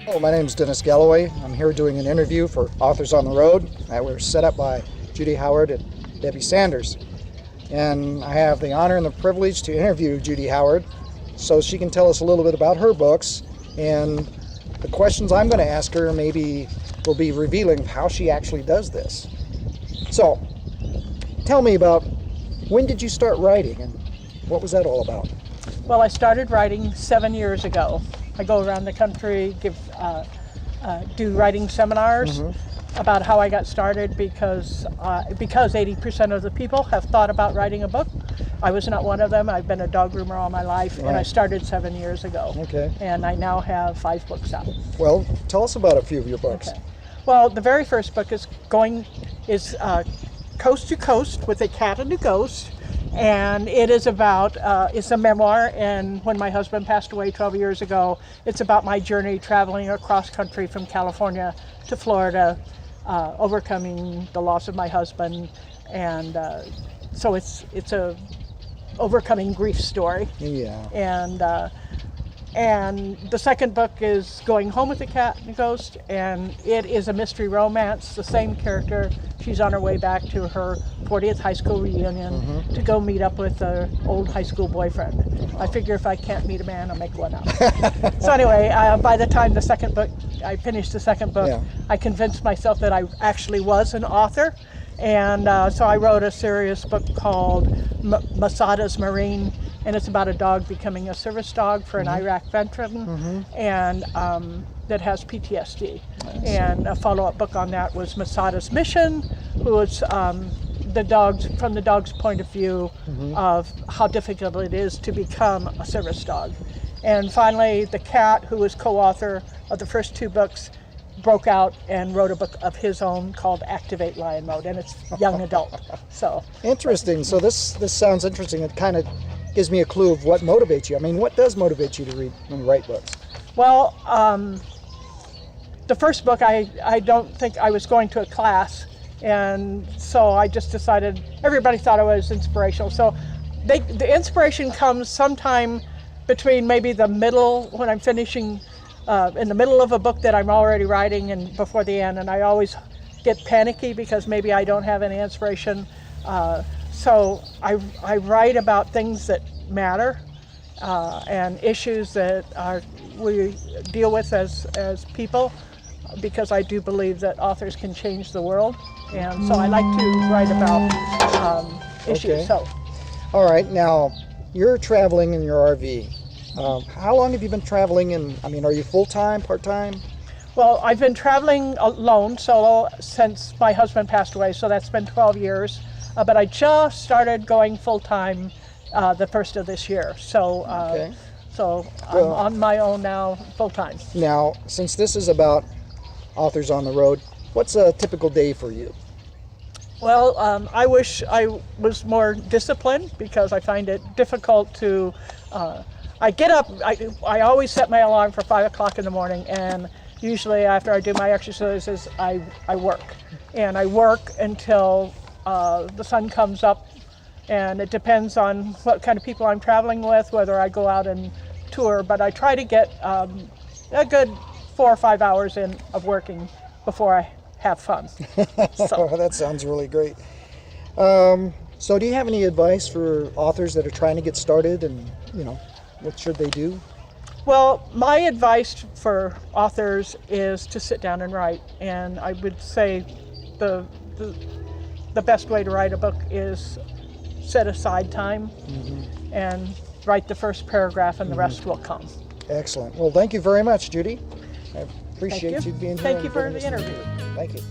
Hello, my name is Dennis Galloway. I'm here doing an interview for Authors on the Road that was set up by Judy Howard and Debbie Sanders. And I have the honor and the privilege to interview Judy Howard so she can tell us a little bit about her books, and the questions I'm going to ask her maybe will be revealing of how she actually does this. So, tell me about, when did you start writing and what was that all about? Well, I started writing 7 years ago. I go around the country, do writing seminars about how I got started because 80% of the people have thought about writing a book. I was not one of them. I've been a dog groomer all my life, and I started 7 years ago. Okay. And I now have 5 books out. Well, tell us about a few of your books. Okay. Well, the very first book is Coast to Coast with a Cat and a Ghost. And it is about, it's a memoir, and when my husband passed away 12 years ago, it's about my journey traveling across country from California to Florida, overcoming the loss of my husband, and so it's a overcoming grief story. Yeah. And the second book is Going Home with the Cat and the Ghost, and it is a mystery romance. The same character, she's on her way back to her 40th high school reunion to go meet up with her old high school boyfriend. I figure if I can't meet a man, I'll make one up. So anyway, by the time I finished the second book, I convinced myself that I actually was an author. And so I wrote a serious book called Masada's Marine, and it's about a dog becoming a service dog for an Iraq veteran, and that has PTSD. And a follow-up book on that was Masada's Mission, who was from the dog's point of view of how difficult it is to become a service dog. And finally, the cat, who was co-author of the first 2 books, broke out and wrote a book of his own called Activate Lion Mode, and it's young adult. So interesting. So this sounds interesting. It kind of gives me a clue of what motivates you. I mean, what does motivate you to read and write books? Well, the first book, I don't think I was going to a class, and so I just decided, everybody thought I was inspirational. So the inspiration comes sometime between maybe the middle, when I'm finishing, in the middle of a book that I'm already writing, and before the end, and I always get panicky because maybe I don't have any inspiration. So I write about things that matter and issues that we deal with as people, because I do believe that authors can change the world, and so I like to write about issues. Okay. So, all right, now you're traveling in your RV. How long have you been traveling, and I mean, are you full-time, part-time? Well, I've been traveling alone, solo, since my husband passed away, so that's been 12 years. But I just started going full-time the first of this year. So, so I'm on my own now, full-time. Now, since this is about Authors on the Road, what's a typical day for you? Well, I wish I was more disciplined, because I find it difficult to, I get up, I always set my alarm for 5 o'clock in the morning, and usually after I do my exercises, I work. And I work until the sun comes up, and it depends on what kind of people I'm traveling with, whether I go out and tour, but I try to get a good 4 or 5 hours in of working before I have fun. So. That sounds really great. So do you have any advice for authors that are trying to get started, and what should they do? Well, my advice for authors is to sit down and write, and I would say the best way to write a book is set aside time and write the first paragraph, and the rest will come. Excellent. Well, thank you very much, Judy. I appreciate you being here. Thank you for the interview. Thank you.